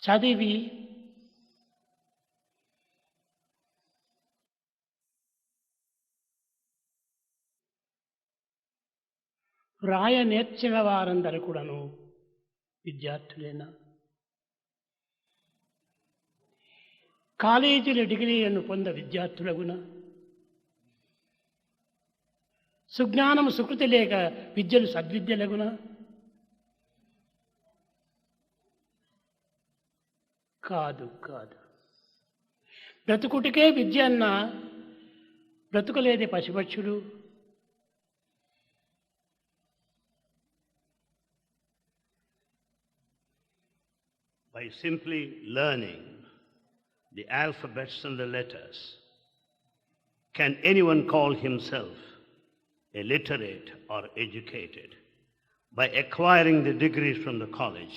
చదివి వ్రాయ నేర్చిన వారందరూ కూడాను విద్యార్థులేనా? కాలేజీల డిగ్రీలను పొంద విద్యార్థులగున? సుజ్ఞానము సుకృతి లేక విద్యలు సద్విద్యలగున? కాదు కాదు. బ్రతుకుటికే విద్య అన్న బ్రతుకులేదే పశుపక్షుడు. By simply learning the alphabets and the letters, can anyone call himself a literate or educated? By acquiring the degrees from the college,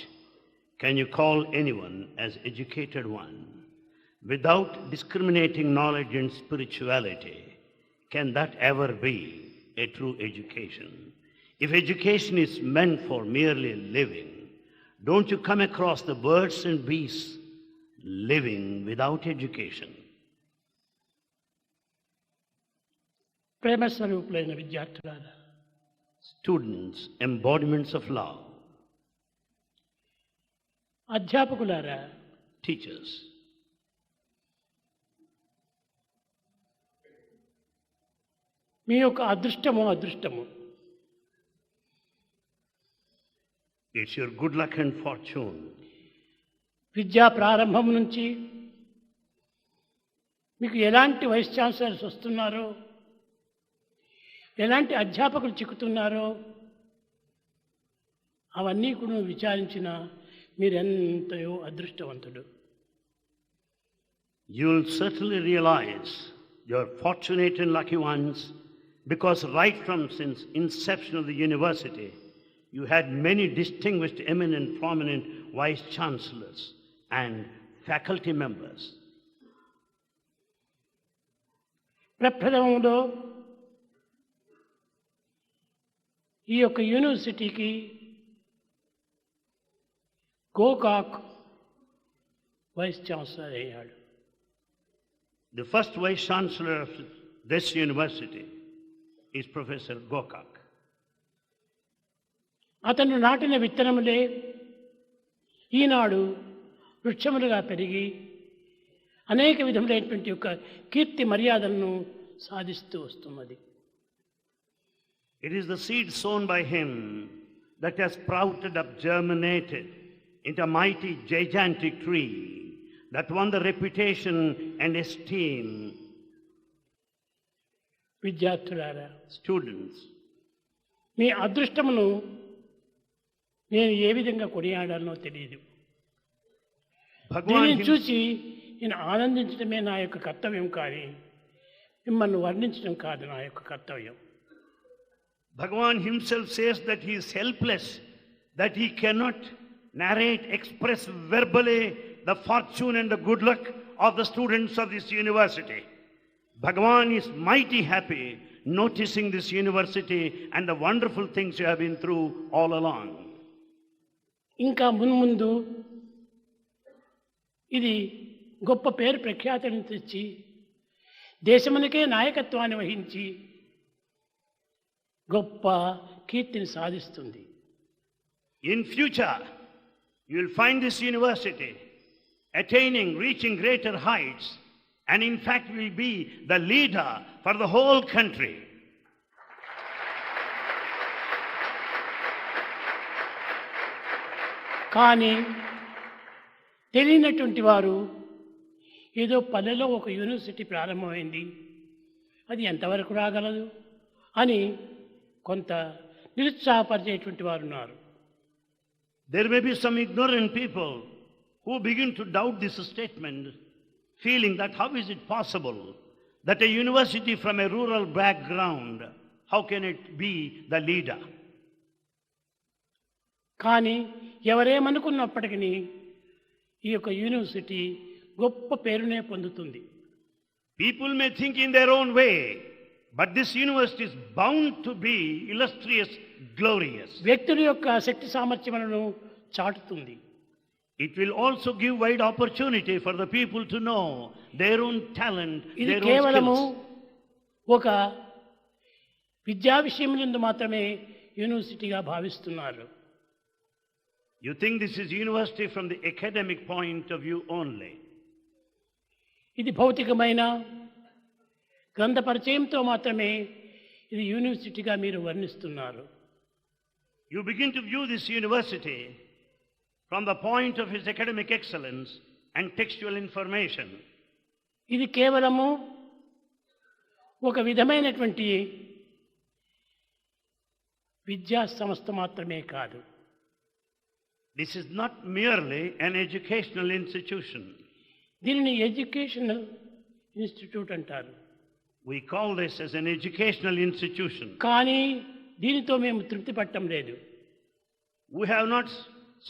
can you call anyone as educated one? Without discriminating knowledge and spirituality, can that ever be a true education? If education is meant for merely living, don't you come across the birds and beasts living without education? ప్రేమ స్వరూపులైన విద్యార్థులారా, Students, embodiments of love, అధ్యాపకులారా, teachers, మీ యొక్క అదృష్టము అదృష్టము. it's your good luck and fortune. విద్యా ప్రారంభం నుంచి మీకు ఎలాంటి vice chancellors వస్తున్నారో, ఎలాంటి అధ్యాపకులు చిక్కుతున్నారో అవన్నీ కూడా విచారించిన మీరెంతయో అదృష్టవంతుడు. You'll certainly realize you're fortunate and lucky ones, because right from since inception of the university, you had many distinguished, eminent, prominent vice chancellors and faculty members. ప్రప్రథమంలో ఈ యొక్క యూనివర్సిటీకి గోకాక్ వైస్ ఛాన్సలర్ అయ్యాడు. The first vice chancellor of this university is Professor Gokak. అతను నాటిన విత్తనములే ఈనాడు వృక్షములుగా పెరిగి అనేక విధములైనటువంటి యొక్క కీర్తి మర్యాదలను సాధిస్తూ వస్తున్నది. It is the seed sown by him that has sprouted up, germinated into a mighty, gigantic tree that won the reputation and esteem. విద్యార్థులారా, Students, మీ అదృష్టమును నేను ఏ విధంగా కొనియాడానో తెలియదు. Bhagawan దీనిని చూసి నేను ఆనందించడమే నా యొక్క కర్తవ్యం, కానీ మిమ్మల్ని వర్ణించడం కాదు నా యొక్క కర్తవ్యం. Bhagawan himself says that he is helpless, that he cannot narrate, express verbally the fortune and the good luck of the students of this university. Bhagavan is mighty happy noticing this university and the wonderful things you have been through all along. ఇంకా మున్ముందు ఇది గొప్ప పేరు ప్రఖ్యాతిని తెచ్చి దేశమునకే నాయకత్వాన్ని వహించి గొప్ప కీర్తిని సాధిస్తుంది. In future, you will find this university attaining, reaching greater heights, and in fact will be the leader for the whole country. కానీ తెలియనటువంటి వారు ఏదో పల్లెలో ఒక యూనివర్సిటీ ప్రారంభమైంది, అది ఎంతవరకు రాగలదు అని కొంత నిరుత్సాహపరిచేటువంటి వారు ఉన్నారు. There may be some ignorant people who begin to doubt this statement, feeling that how is it possible that a university from a rural background, how can it be the leader? కానీ ఎవరేమనుకున్నప్పటికీ ఈ యొక్క university గొప్ప పేరునే పొందుతుంది. People may think in their own way, but this university is bound to be illustrious, glorious. వ్యక్తుల యొక్క శక్తి సామర్థ్యములను చాటుతుంది. It will also give wide opportunity for the people to know their own talent, ఇది their own కేవలము skills. ఒక విద్యా విషయములందు మాత్రమే యూనివర్సిటీగా భావిస్తున్నారు. You think this is university from the academic point of view only. ఇది భౌతికమైన గ్రంథ పరిచయంతో మాత్రమే ఇది యూనివర్సిటీగా మీరు వర్ణిస్తున్నారు. You begin to view this university from the point of its academic excellence and textual information. ఇది కేవలము ఒక విధమైనటువంటి విద్యా సంస్థ మాత్రమే కాదు. This is not merely an educational institution. దీనిని ఎడ్యుకేషనల్ ఇన్స్టిట్యూట్ అంటారు. We call this as an educational institution. కానీ దీనితో మేము తృప్తి పట్టం లేదు. We have not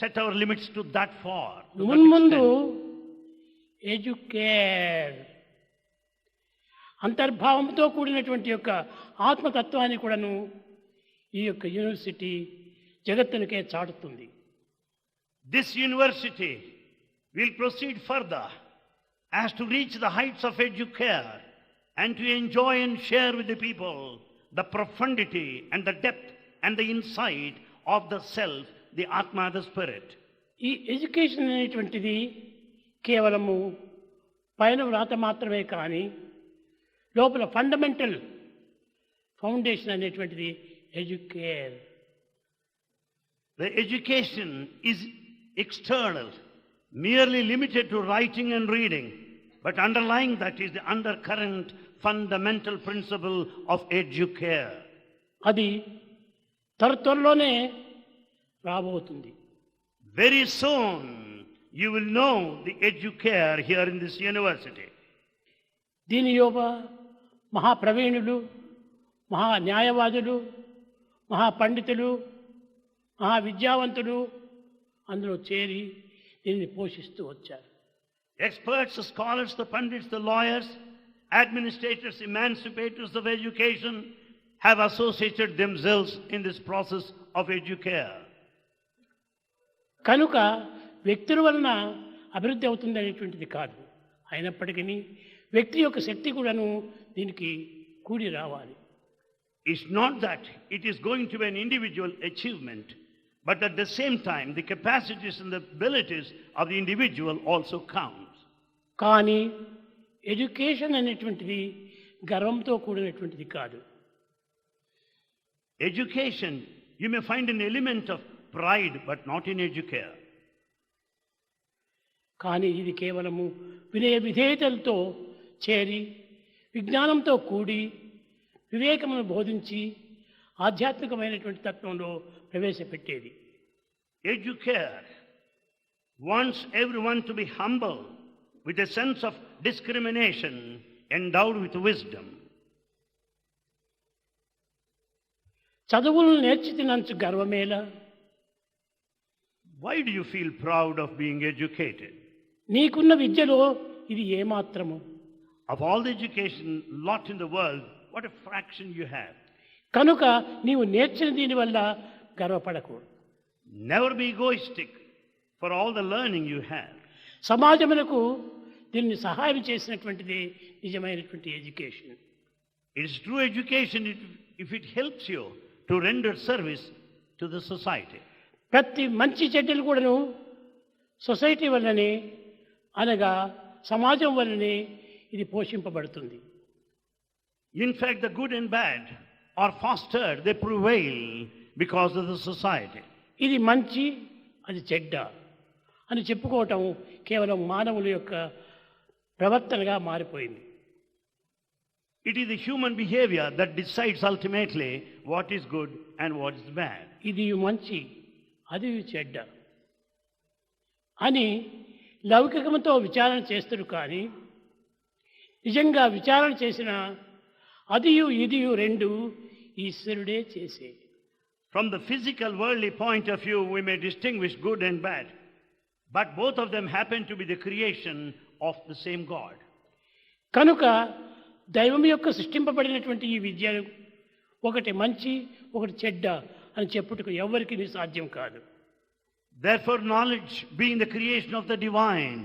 set our limits to that far. To మున్ముందు that extent. ఎడ్యుకేర్ అంతర్భావంతో కూడినటువంటి యొక్క ఆత్మతత్వాన్ని కూడాను ఈ యొక్క university జగత్తునికే చాటుతుంది. This university will proceed further as to reach the heights of Educare and to enjoy and share with the people the profundity and the depth and the insight of the self, the Atma, the Spirit. ఈ education అనేటువంటిది కేవలము పైన వ్రాత మాత్రమే కానీ లోపల fundamental foundation అనేటువంటిది educare. The education is external, merely limited to writing and reading, but underlying that is the undercurrent fundamental principle of Educare. అది త్వరలోనే రాబోతుంది. Very soon you will know the Educare here in this university. దీని యొక్క మహాప్రవీణులు, మహా న్యాయవాదులు, మహాపండితులు, మహా విద్యావంతులు అందులో చేరి దీనిని పోషిస్తూ వచ్చారు. Experts, the scholars, the pundits, the lawyers, administrators, emancipators of education have associated themselves in this process of Educare. కనుక వ్యక్తుల వలన అభివృద్ధి అవుతుంది అనేటువంటిది కాదు. అయినప్పటికీ వ్యక్తి యొక్క శక్తి కూడాను దీనికి కూడి రావాలి. It's not that it is going to be an individual achievement, but at the same time the capacities and the abilities of the individual also count. కానీ ఎడ్యుకేషన్ అనేటువంటిది గర్వంతో కూడినటువంటిది కాదు. Education, you may find an element of pride, but not in Educare. కానీ ఇది కేవలము వినయ విధేయతలతో చేరి విజ్ఞానంతో కూడి వివేకమును బోధించి ఆధ్యాత్మికమైనటువంటి తత్వంలో ప్రవేశపెట్టేది. Educare wants everyone to be humble with a sense of discrimination endowed with wisdom. చదువులను నేర్చితినంచు గర్వమేలా? Why do you feel proud of being educated? నీకున్న విద్యలో ఇది ఏమాత్రము? Of all the education lot in the world, what a fraction you have. కనుక నీవు నేర్చిన దీనివల్ల గర్వపడకూడదు. Never be egoistic for all the learning you have. సమాజమునకు దీన్ని సహాయం చేసినటువంటిది నిజమైనటువంటి education. It is true education if it helps you to render service to the society. ప్రతి మంచి చెడ్డలు కూడాను సొసైటీ వల్లనే అనగా సమాజం వల్లనే ఇది పోషింపబడుతుంది. In fact, the good and bad are fostered, they prevail because of the society. ఇది మంచి, అది చెడ్డ అని చెప్పుకోవటం కేవలం మానవుల యొక్క ప్రవర్తనగా మారిపోయింది. It is the human behavior that decides ultimately what is good and what is bad. ఇది మంచి, అది చెడ్డ అని లౌకికంతో విచారణ చేస్తారు. కానీ నిజంగా విచారణ చేసిన అదియు ఇదియు రెండు ఈశ్వరుడే చేసే. From the physical worldly point of view, we may distinguish good and bad, but both of them happen to be the creation of the same God. కనుక దైవం యొక్క సృష్టింపబడినటువంటి ఈ విద్యను ఒకటి మంచి, ఒకటి చెడ్డ అని చెప్పుటకు ఎవరికి సాధ్యం కాదు. Therefore, knowledge, being the creation of the divine,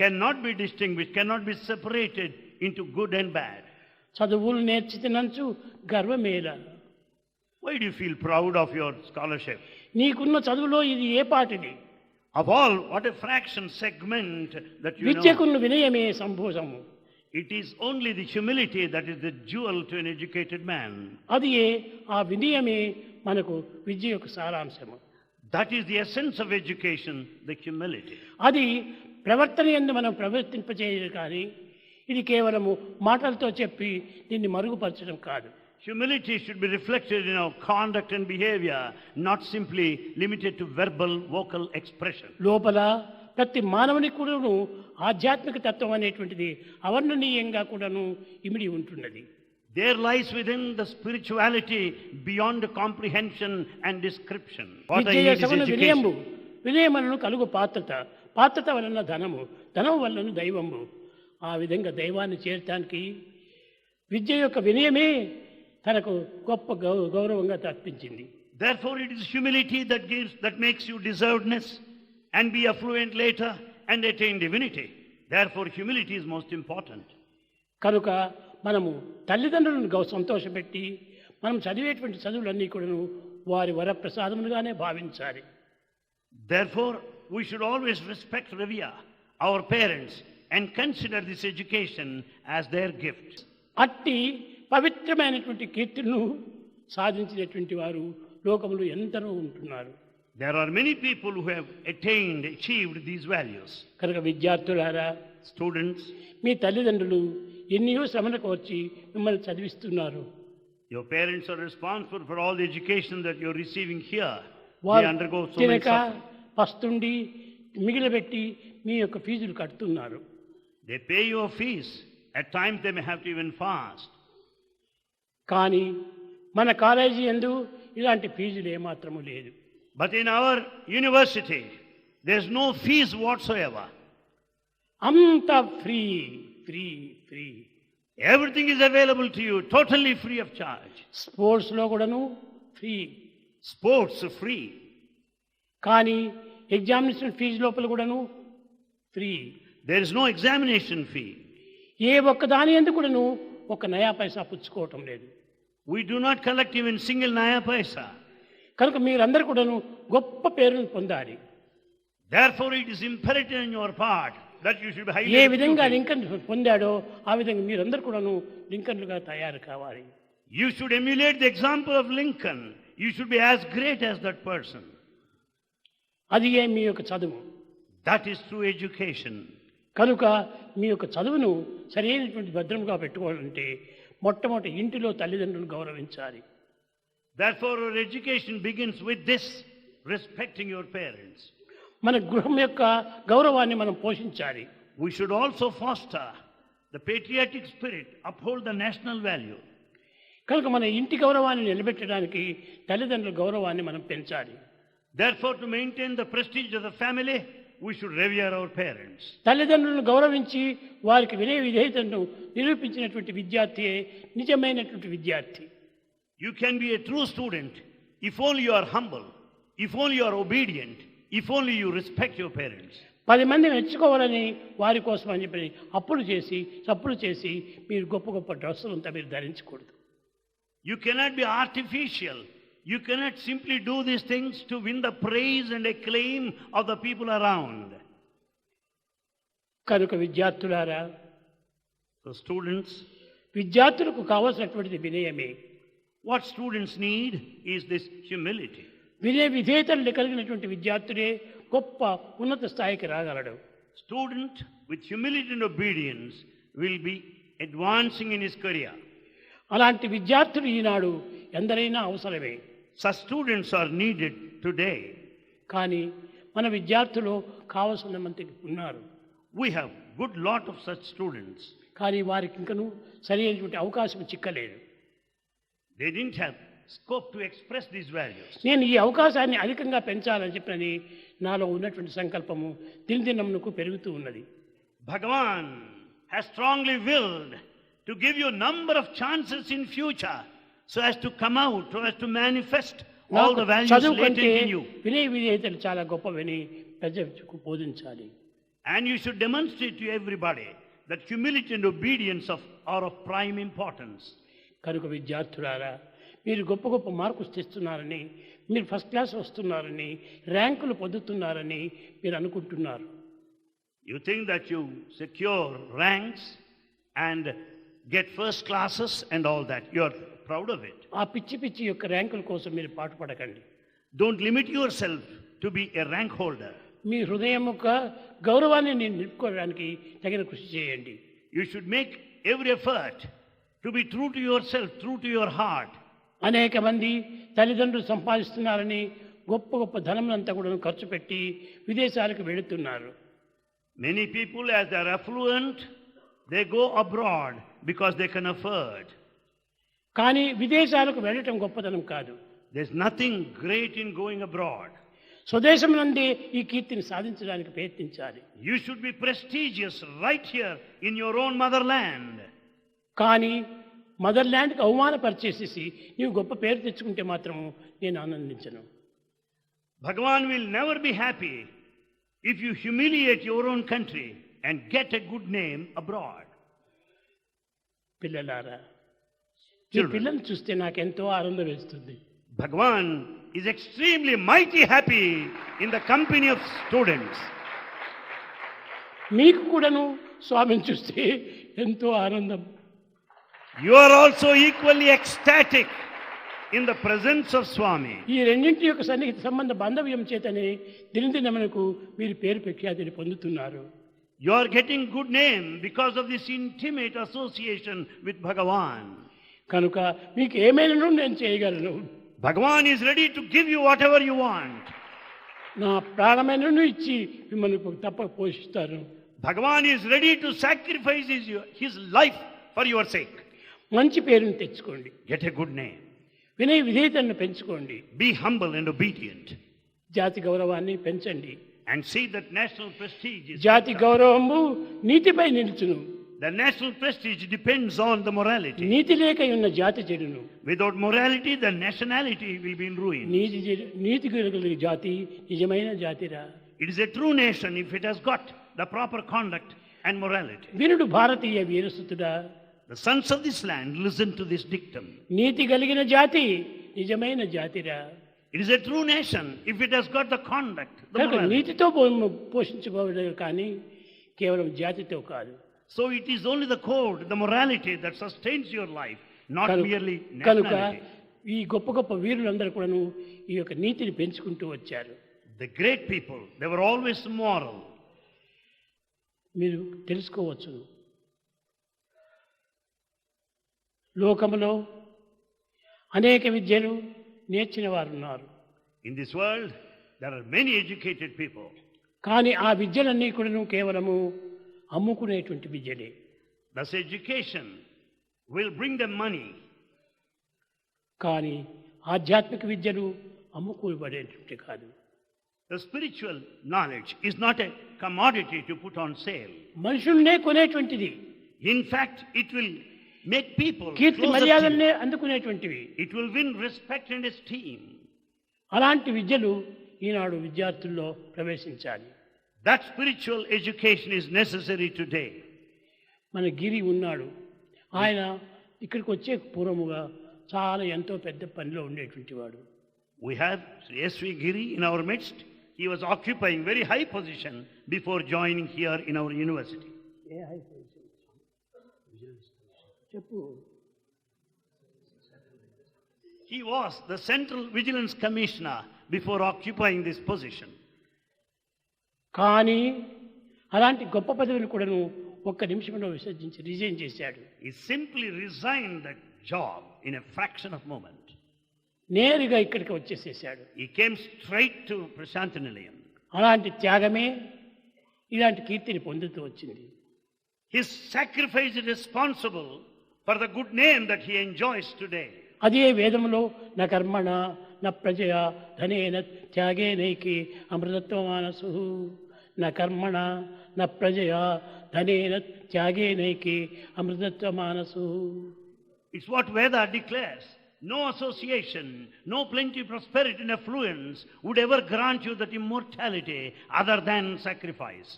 cannot be distinguished, cannot be separated into good and bad. చదువులు నేర్చితినంచు గర్వమేల. Why do you feel proud of your scholarship? నీకున్న చదువులో ఇది ఏ పాటిది? Of all, what a fraction, segment that you know. విద్యకున్న వినయమే సంభూషము. It is only the humility that is the jewel to an educated man. అది ఆ వినయమే మనకు విద్య యొక్క సారాంశము. That is the essence of education, the humility. అది ప్రవర్తన యందు మనం ప్రవర్తింపచేయదు కానీ ఇది కేవలము మాటలతో చెప్పి దీన్ని మరుగుపరచడం కాదు. Humility should be reflected in our conduct and behavior, not simply limited to verbal, vocal expression. లోపల ప్రతి మానవునికి కూడాను ఆధ్యాత్మిక తత్వం అనేటువంటిది అవర్ణనీయంగా కూడాను ఇమిడి ఉంటున్నది. There lies within the spirituality beyond comprehension and description. What I need is education. వినయములను కలుగు పాత్రత, పాత్రత వలన ధనము, ధనం వలన దైవము. ఆ విధంగా దైవాన్ని చేరటానికి విద్య యొక్క వినయమే తనకు గొప్ప గౌరవంగా తప్పించింది. Therefore, it is humility that makes you deservedness and be affluent later and attain divinity. Therefore, humility is most important. కనుక మనము తల్లిదండ్రులను సంతోషపెట్టి మనం చదివేటువంటి చదువులన్నీ కూడాను వారి వరప్రసాదములుగానే భావించాలి. Therefore, we should always respect, revere our parents and consider this education as their gift. అట్టి పవిత్రమైనటువంటి కీర్తులను సాధించినటువంటి వారు లోకములో ఎందరో ఉంటున్నారు. There are many people who have achieved these values. కనుక విద్యార్థులారా, students, మీ తల్లిదండ్రులు ఎన్నో శ్రమలకు వచ్చి మిమ్మల్ని చదివిస్తున్నారు. Your parents are responsible for all the education that you are receiving here. They undergo so many suffering. పస్తుండి మిగిలిపెట్టి మీ యొక్క ఫీజులు కడుతున్నారు. They pay your fees. At times they may have to even fast. కానీ మన కాలేజీ యందు ఇలాంటి ఫీజులు ఏమాత్రము లేదు. But in our university, there is no fees whatsoever. అంత free free free. Everything is available to you, totally free of charge. Sports లో కూడాను ఫ్రీ. Sports free. కానీ ఎగ్జామినేషన్ ఫీజు లోపల కూడాను free. There is no examination fee. ఏ ఒక్క దాని యందు కూడాను ఒక నయా పైసా పుచ్చుకోవటం లేదు. We do not collect even single naya paisa. కనుక మీరందరూ కూడాను గొప్ప పేరును పొందాలి. Therefore, it is imperative on your part that you should be highly. ఏ విధంగా లింకన్ పొందాడో ఆ విధంగా మీరందరూ కూడాను లింకన్లుగా తయారు కావాలి. You should emulate the example of Lincoln. You should be as great as that person. అది మీ యొక్క చదువు. That is true education. కనుక మీ యొక్క చదువును సరైనటువంటి భద్రంగా పెట్టుకోవాలంటే మొట్టమొదటి ఇంటిలో తల్లిదండ్రులను గౌరవించాలి. Therefore, our education begins with this, respecting your parents. మన గృహం యొక్క గౌరవాన్ని మనం పోషించాలి. We should also foster the patriotic spirit, uphold the national value. కనుక మన ఇంటి గౌరవాన్ని నిలబెట్టడానికి తల్లిదండ్రుల గౌరవాన్ని మనం పెంచాలి. Therefore, to maintain the prestige of the family, we should revere our parents. తల్లిదండ్రులను గౌరవించి వారికి వినయ విధేయతను నిరూపించినటువంటి విద్యార్థియే నిజమైనటువంటి విద్యార్థి. You can be a true student if only you are humble, if only you are obedient, if only you respect your parents. 10 మంది మెచ్చుకోవాలని వారి కోసం అని చెప్పి అప్పులు చేసి తప్పులు చేసి మీరు గొప్ప గొప్ప డ్రెస్సులంతా మీరు ధరించకూడదు. You cannot be artificial. You cannot simply do these things to win the praise and acclaim of the people around. కనుక విద్యార్థులారా, So students, విద్యార్థులకు కావాల్సినటువంటిది వినయమే. what students need is this humility. వినయ విధేయతలు కలిగినటువంటి విద్యార్థులే గొప్ప ఉన్నత స్థాయికి రాగలడు. Student with humility and obedience will be advancing in his career. అలాంటి విద్యార్థులు ఈనాడు ఎందరైనా అవసరమే. Such students are needed today. కానీ మన విద్యార్థులు కావాల్సిన మంది ఉన్నారు. We have good lot of such students. కానీ వారికి ఇంకను సరైనటువంటి అవకాశం చిక్కలేదు. They didn't have scope to express these values. నేను ఈ అవకాశాన్ని అధికంగా పెంచాలని చెప్పని నాలో ఉన్నటువంటి సంకల్పము దినదినమునకు పెరుగుతూ ఉన్నది. Bhagawan has strongly willed to give you a number of chances in future so as to come out, so as to manifest all the values చదువు latent కంటే in you. వినయ విధేయతలు చాలా గొప్పవని ప్రజలకు బోధించాలి. And you should demonstrate to everybody that humility and obedience are of prime importance. కనుక విద్యార్థులారా, మీరు గొప్ప గొప్ప మార్కులు తెస్తున్నారని, మీరు ఫస్ట్ క్లాస్ వస్తున్నారని, ర్యాంకులు పొందుతున్నారని మీరు అనుకుంటున్నారు. You think that you secure ranks and get first classes and all that. You are proud of it. ఆ పిచ్చి పిచ్చి యొక్క ర్యాంకుల కోసం మీరు పాటుపడకండి. Don't limit yourself to be a rank holder. మీ హృదయం యొక్క గౌరవాన్ని నిలుపుకోవడానికి తగిన కృషి చేయండి. You should make every effort to be true to yourself, true to your heart. అనేక మంది తల్లిదండ్రులు సంపాదిస్తున్నారని గొప్ప గొప్ప ధనములంతా కూడా ఖర్చు పెట్టి విదేశాలకు వెళుతున్నారు. Many people, as they are affluent, they go abroad because they can afford. కానీ విదేశాలకు వెళ్ళటం గొప్పతనం కాదు. There's nothing great in going abroad. స్వదేశం నుండి ఈ కీర్తిని సాధించడానికి ప్రయత్నించాలి. You should be prestigious right here in your own motherland. కానీ మదర్ల్యాండ్కి అవమానపరిచేసేసి నీవు గొప్ప పేరు తెచ్చుకుంటే మాత్రం నేను ఆనందించను. Bhagawan will never be happy if you humiliate your own country and get a good name abroad. పిల్లలారా, ఈ పిల్లల్ని చూస్తే నాకెంతో ఆనందం వేస్తుంది. Bhagawan is extremely mighty happy in the company of students. మీకు కూడాను స్వామిని చూస్తే ఎంతో ఆనందం. You are also equally ecstatic in the presence of Swami. ఈ రెండింటి యొక్క సన్నిహిత సంబంధ బాంధవ్యం చేతనే దినదినమునకు మీరు పేరు ప్రఖ్యాతిని పొందుతున్నారు. You are getting good name because of this intimate association with Bhagavan. కనుక మీకు ఏమైనా నేను చేయగలను. Bhagavan is ready to give you whatever you want. నా ప్రాణమైనను ఇచ్చి మిమ్మల్ని తప్పక పోషిస్తారు. Bhagavan is ready to sacrifice his life for your sake. మంచి పేరుని తెచ్చుకోండి. Get a good name. వినయ విధేయతను పెంచుకోండి. Be humble and obedient. జాతి గౌరవాన్ని పెంచండి. And see that national prestige is... జాతి గౌరవము నీతిపై నిలుచును. The national prestige depends on the morality. నీతి లేక ఉన్న జాతి చెడును. Without morality, the nationality will be in ruin. నీతి కలిగిన జాతి నిజమైన జాతిరా. It is a true nation if it has got the proper conduct and morality. Veerudu Bharatiya వీరసుతుడా. The sons of this land listen to this dictum. నీతి కలిగిన జాతి నిజమైన జాతిరా. It is a true nation if it has got the conduct, the morality. నీతితో పోషించుకోవడం కానీ కేవలం జాతితో కాదు. So it is only the code, the morality that sustains your life, not merely కనుక nationality. ఈ గొప్ప గొప్ప వీరులందరూ కూడాను ఈ యొక్క నీతిని పెంచుకుంటూ వచ్చారు. The great people, they were always moral. మీరు తెలుసుకోవచ్చు, లోకములో అనేక విద్యలు నేర్చిన వారు ఉన్నారు. In this world, there are many educated people. కానీ ఆ విద్యలన్నీ కూడాను కేవలము అమ్ముకునేటువంటి విద్యలే. Thus education will bring them money. కానీ ఆధ్యాత్మిక విద్యలు అమ్ముకోబడేటువంటి కాదు. The spiritual knowledge is not a commodity to put on sale. మనుషుల్నే కొనేటువంటిది. In fact, it will make people Keerthi closer to మర్యాదల్నే you. అందుకునేటువంటివి. It will win respect and esteem. అలాంటి విద్యలు ఈనాడు విద్యార్థుల్లో ప్రవేశించాలి. That spiritual education is necessary today. మన గిరి ఉన్నాడు, ఆయన ఇక్కడికి వచ్చే పూర్వముగా చాలా ఎంతో పెద్ద పనిలో ఉండేటువంటి వాడు. We have S.V. Giri in our midst. He was occupying very high position before joining here in our university. A high position చెప్పు. He was the Central Vigilance Commissioner before occupying this position. కానీ అలాంటి గొప్ప పదవిని కూడాను ఒక్క నిమిషంలో విసర్జించి resign చేశాడు. He simply resigned that job in a fraction of moment. నేరుగా ఇక్కడికి వచ్చేసేసాడు. He came straight to Prashantanilayam. అలాంటి త్యాగమే ఇలాంటి కీర్తిని పొందుతూ వచ్చింది. His sacrifice is responsible for the good name that he enjoys today. అదే వేదంలో న కర్మణ న ప్రజయా ధనేన త్యాగేనైకి అమృతత్వమానసు. న కర్మణ న ప్రజయా ధనేన త్యాగేనైకి అమృతత్వమానసు. It's what Veda declares. no association, no plenty, prosperity and affluence would ever grant you that immortality other than sacrifice.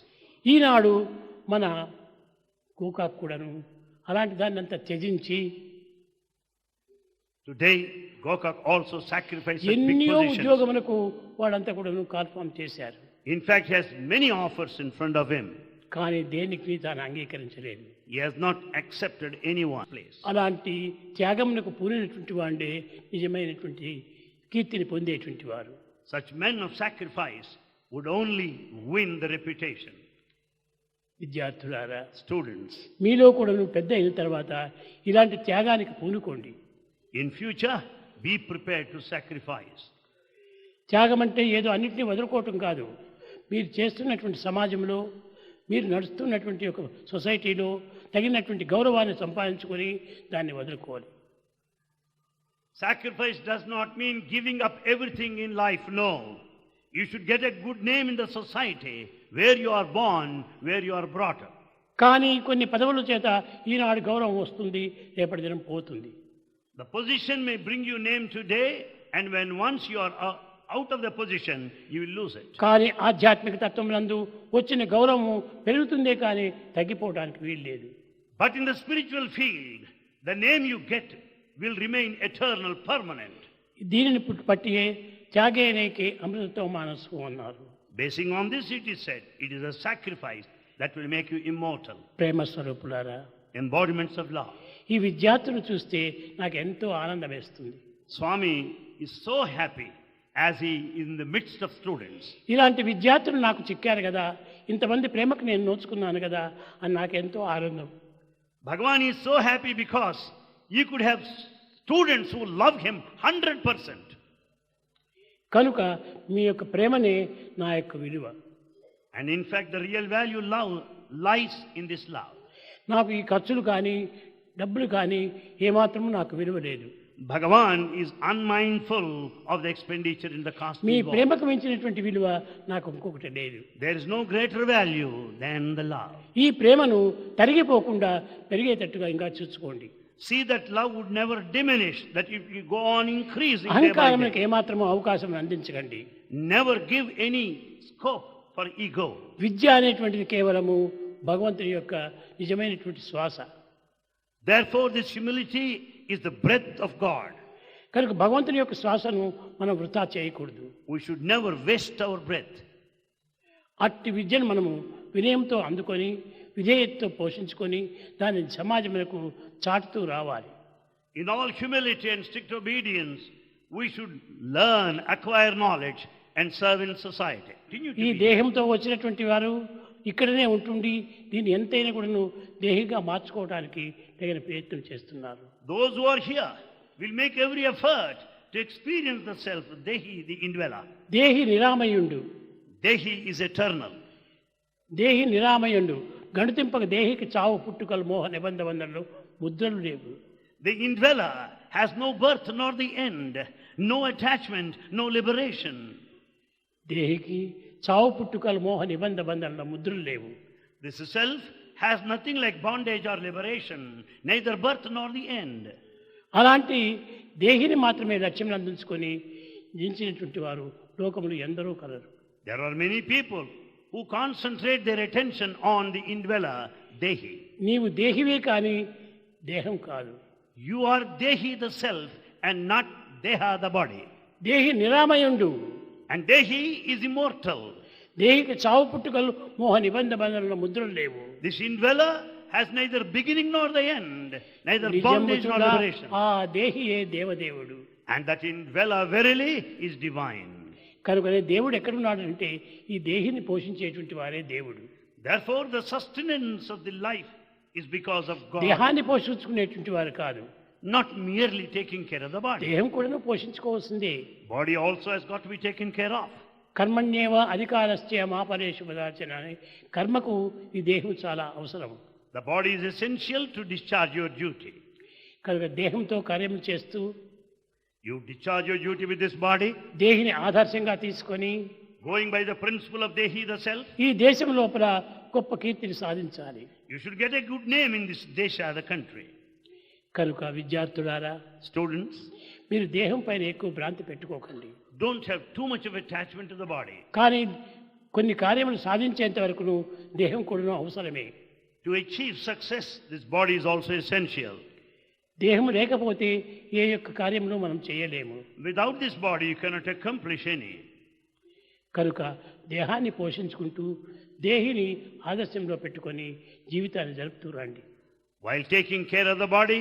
ఈనాడు మన గోకాక్ కూడాను అలాంటి దాన్ని అంతా త్యజించి Today, Gokak also sacrificed big ఎన్నో positions. ఉద్యోగములకు వాళ్ళంతా కూడాను కాల్ఫామ్ చేశారు. In fact, he has many offers in front of him. కానీ దేనికి తాను అంగీకరించలేదు. He has not accepted anyone's place. అలాంటి త్యాగమునకు పూనినటువంటి వాడే నిజమైనటువంటి కీర్తిని పొందేటువంటి వారు. Such men of sacrifice would only win the reputation. విద్యార్థులారా, Students, మీలో కూడా పెద్ద అయిన తర్వాత ఇలాంటి త్యాగానికి పూనుకోండి. in future, be prepared to sacrifice. త్యాగం అంటే ఏదో అన్నింటినీ వదులుకోవటం కాదు. మీరు చేస్తున్నటువంటి సమాజంలో, మీరు నడుస్తున్నటువంటి ఒక సొసైటీలో తగినటువంటి గౌరవాన్ని సంపాదించుకొని దాన్ని వదులుకోవాలి. Sacrifice does not mean giving up everything in life, no. You should get a good name in the society where you are born, where you are brought up. కానీ కొన్ని పదవుల చేత ఈనాడు గౌరవం వస్తుంది, రేపటి దినం పోతుంది. The position may bring you name today, and when once you are out of the position, you will lose it. కానీ ఆధ్యాత్మిక తత్వం నందు వచ్చిన గౌరవం పెరుగుతుందే కానీ తగ్గిపోవడానికి వీలు లేదు. But in the spiritual field, the name you get will remain eternal, permanent. దీనిని పట్టియే త్యాగేనేకి అమృతతో మానసు అన్నారు. Basing on this, it is said, it is a sacrifice that will make you immortal. ప్రేమ స్వరూపులారా, Embodiments of love. ఈ విద్యార్థులను చూస్తే నాకు ఎంతో ఆనందం వేస్తుంది. Swami is so happy as he is in the midst of students. ఇలాంటి విద్యార్థులు నాకు చిక్కారు కదా, ఇంతమంది ప్రేమకు నేను నోచుకున్నాను కదా అని నాకు ఎంతో ఆనందం. Bhagawan is so happy because he could have students who love him 100%. కనుక మీ యొక్క ప్రేమనే నా యొక్క విలువ. And in fact, the real value love lies in this love. నాకు ఈ ఖర్చులు కానీ డబ్బులు కానీ ఏమాత్రము నాకు విలువ లేదు. Bhagavan is unmindful of the expenditure in the cost me involved. ప్రేమకు మించినటువంటి విలువ నాకు ఇంకొకటి లేదు. There is no greater value than the love. ఈ ప్రేమను తరిగిపోకుండా పెరిగేటట్టుగా ఇంకా చూసుకోండి. See that love would never diminish, that if you go on increasing day by అహంకారానికి day. ఏమాత్రము అవకాశం అందించకండి. Never give any scope for ego. విద్య అనేటువంటిది కేవలము భగవంతుని యొక్క నిజమైనటువంటి శ్వాస. Therefore, this humility is the breath of God. కనుక భగవంతుని యొక్క శ్వాసను మనం వృథా చేయకూడదు. We should never waste our breath. అట్టి విద్యను మనము వినయంతో అందుకొని విధేయతతో పోషించుకొని దాన్ని సమాజములకు చాటుతూ రావాలి. In all humility and strict obedience, we should learn, acquire knowledge and serve in society. ఈ దేహంతో వచ్చినటువంటి వారు ఇక్కడనే ఉంటుండి దీన్ని ఎంతైనా కూడాను దేహిగా మార్చుకోవడానికి తగిన ప్రయత్నం చేస్తున్నారు. Those who are here will make every effort to experience the self, Dehi, the indweller. దేహి నిరామయుండు. Dehi is eternal. దేహి నిరామయుండు. గణితింపక దేహికి చావు పుట్టుకలు మోహ నిబంధనలు ముద్రలు లేవు. The indweller has no birth nor the end, no attachment, no liberation. దేహికి చావు పుట్టుకలు మోహ నిబంధనల ముద్రలు లేవు. This self has nothing like bondage or liberation, neither birth nor the end. అలాంటి దేహిని మాత్రమే లక్ష్యం అందించుకొని జీవించినటువంటి వారు లోకములు ఎందరో colour. There are many people who concentrate their attention on the indweller, Dehi. నీవు దేహివే కానీ దేహం కాదు. You are Dehi, the self, and not Deha, the body. దేహి నిరామయుండు. And Dehi is immortal. దేహికి చావు పుట్టుకలు మోహ నిబంధనల ముద్రలు లేవు. This indweller has neither beginning nor the end, neither bondage nor liberation. ఆ దేహియే దేవదేవుడు. And that indweller verily is divine. కనుకనే దేవుడు ఎక్కడున్నాడు అంటే ఈ దేహిని పోషించేటువంటి వారే దేవుడు. Therefore, the sustenance of the life is because of God. దేహాన్ని పోషించుకునేటువంటి వారు కాదు. Not merely taking care of the body. దేహం కూడా పోషించుకోవాల్సిందే. Body also has got to be taken care of. కర్మణ్యేవ అధికారస్య మాపరేషు Padarchana అని కర్మకు ఈ దేహం చాలా అవసరం. The body is essential to discharge your duty. కనుక దేహంతో కార్యం చేస్తూ You discharge your duty with this body, దేహిని ఆదర్శంగా తీసుకొని going by the principle of Dehi, the self. ఈ దేశం లోపల గొప్ప కీర్తిని సాధించాలి. You should get a good name in this desha, the country. కనుక విద్యార్థులారా, Students, మీరు దేహం పైన ఎక్కువ భ్రాంతి పెట్టుకోకండి. Don't have too much of attachment to the body. కానీ కొన్ని కార్యములు సాధించేంత వరకును దేహం కూడా అవసరమే. To achieve success, this body is also essential. దేహం లేకపోతే ఏ యొక్క కార్యమును మనం చేయలేము. Without this body, you cannot accomplish any. కనుక దేహాన్ని పోషించుకుంటూ దేహిని ఆదర్శంలో పెట్టుకొని జీవితాన్ని జరుపుతూ రండి. While taking care of the body,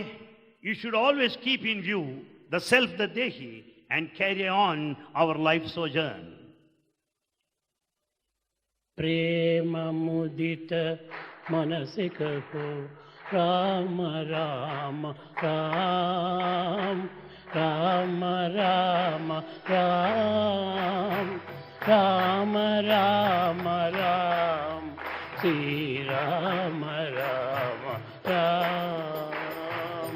you should always keep in view the self, the Dehi, and carry on our life sojourn. Prema mudita manasikaho Rama Rama Ram Rama Rama Ram Rama Rama Ram Sri Rama Rama Ram.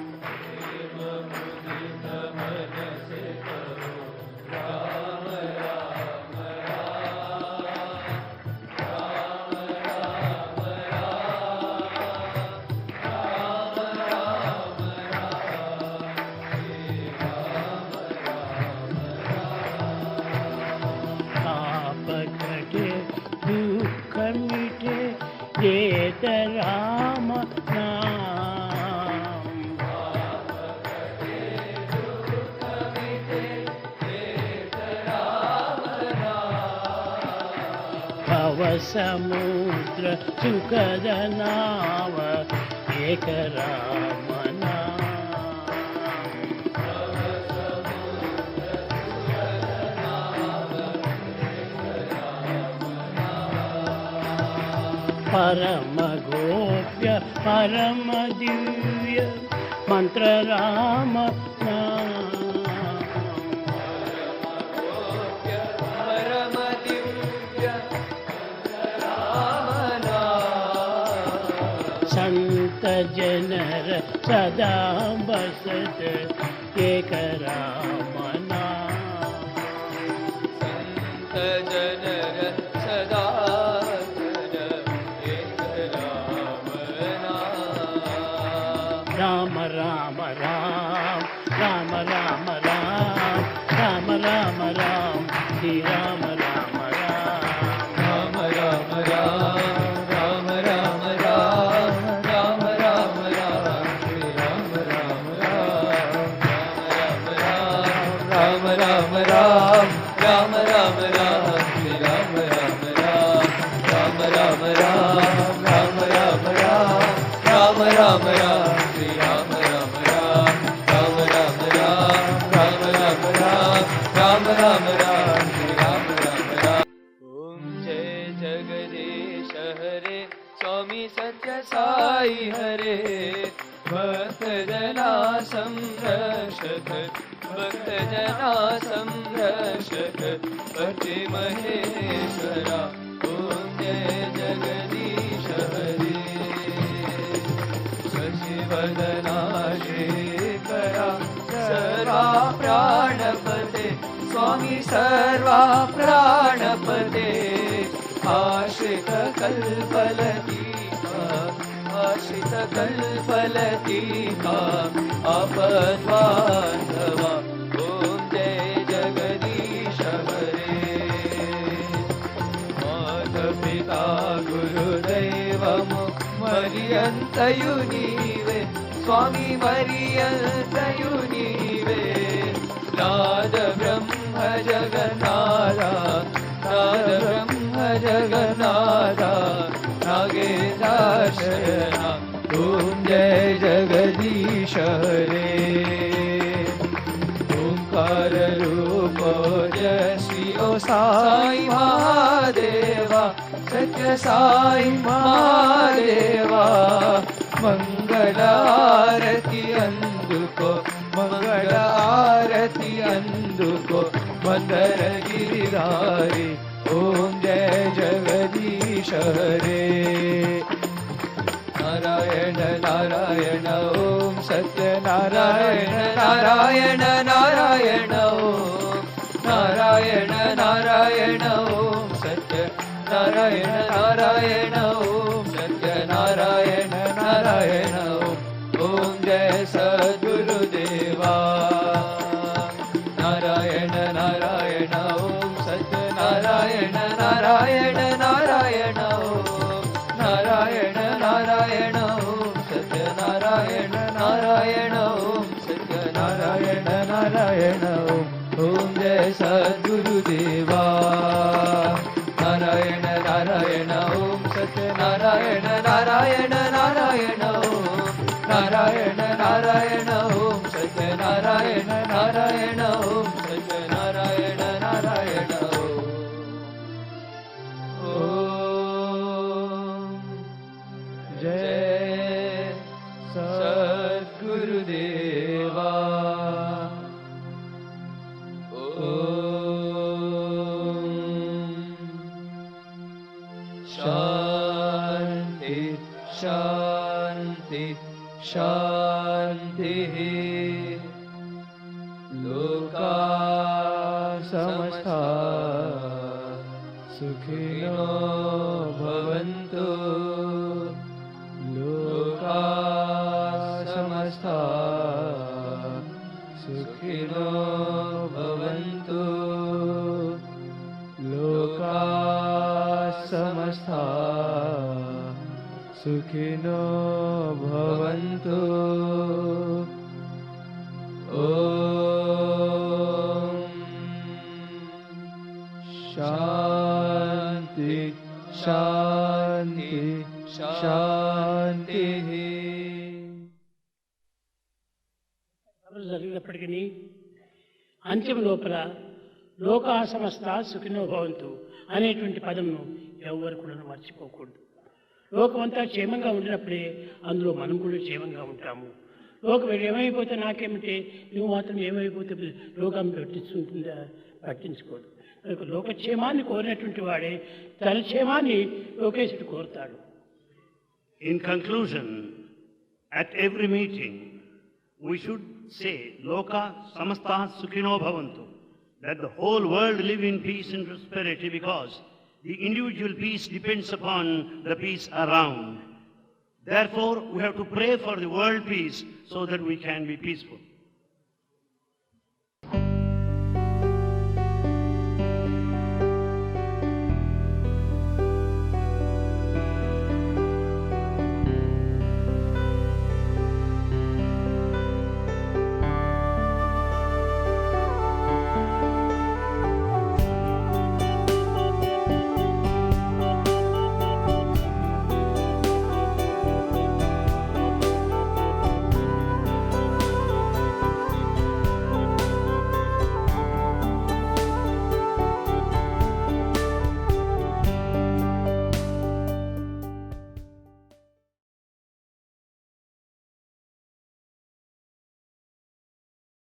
Jeta Rama Nam Bhava Samudra Sukada Nava Eka Rama Nam Parama Gopya Parama Divya Mantra Rama Nam Parama Divya Mantra Rama Nam Santa Janara Sada Basat Eka Rama Nam Santa Janara Sada Rama Rama Ram Rama Rama Ram Rama Rama Ram Sri Rama Rama Ram Rama Rama Ram Rama Rama Ram Rama Rama Ram Sri Rama Rama Ram Rama Rama Ram Rama Rama Ram Sri Rama Rama Ram Rama Rama Ram Rama Rama Ram Rama Rama Ram Rama Rama Ram Shri Rama Rama Ram. Om Jai Jagadish Hare Swami Sathya Sai Hare Bhakta Jana Samrashak Bhakta Jana Samrashak Bhakti Maheshwara Om Jai Jagadish Hare Sachivadana Shekara Sarva Pranapate Swami Sarva Pranapate Ashita Kalpalatika Ashita Kalpalatika Apadvandhava Om Jai Jagadish Hare Mata Pita Guru Devamu Mariyanthayu Nive Swami Mariyanthayu Nive Nada Brahma Jagannatha Nada Brahma Jagannatha Nagendra Shayana Om Jai Jagadish Hare Omkara Rupa Jai O Sai Mahadeva Sathya Sai Mahadeva Mangala Arati Anduko Mangala Arati Anduko Mandara Giridhari Om Jai Jagadish Hare Narayana Narayana Om Satya Narayana Narayana Narayana Om Narayana Narayana Om Satya Narayana Narayana Om Satya Narayana Narayana Om Om Jai Sadguru Deva Om Satya Narayana Narayana Narayana Om Narayana Narayana Om Satya Narayana Narayana Om Satya Narayana Narayana Om Om Jai Sadguru Deva Narayana Narayana Om Satya Narayana Narayana Narayana Om Narayana Narayana Om Satya Narayana Narayana Om Satya Narayana Narayana Om Jai Sadguru Deva Shanti, Shanti, Shanti. Loka samastha sukhino bhavantu. Loka samastha sukhino bhavantu. Loka samastha sukhino bhavantu. Om Shanti Shanti Shanti. జరిగినప్పటికీ అంత్యం లోపల లోకా సమస్త సుఖినో భవంతు అనేటువంటి పదంను ఎవరు కూడా మర్చిపోకూడదు. లోకమంతా క్షేమంగా ఉండినప్పుడే అందులో మనం కూడా క్షేమంగా ఉంటాము. లోకం ఏమైపోతే నాకేమిటి, నువ్వు మాత్రం ఏమైపోతే లోకం పట్టించుకుంటుందా, పట్టించుకోదు. కనుక లోకక్షేమాన్ని కోరినటువంటి వాడే తన క్షేమాన్ని లోకేశుడు కోరుతాడు. In conclusion, at every meeting, we should say, Loka samasta sukhino bhavantu, that the whole world live in peace and prosperity, because the individual peace depends upon the peace around. Therefore, we have to pray for the world peace so that we can be peaceful.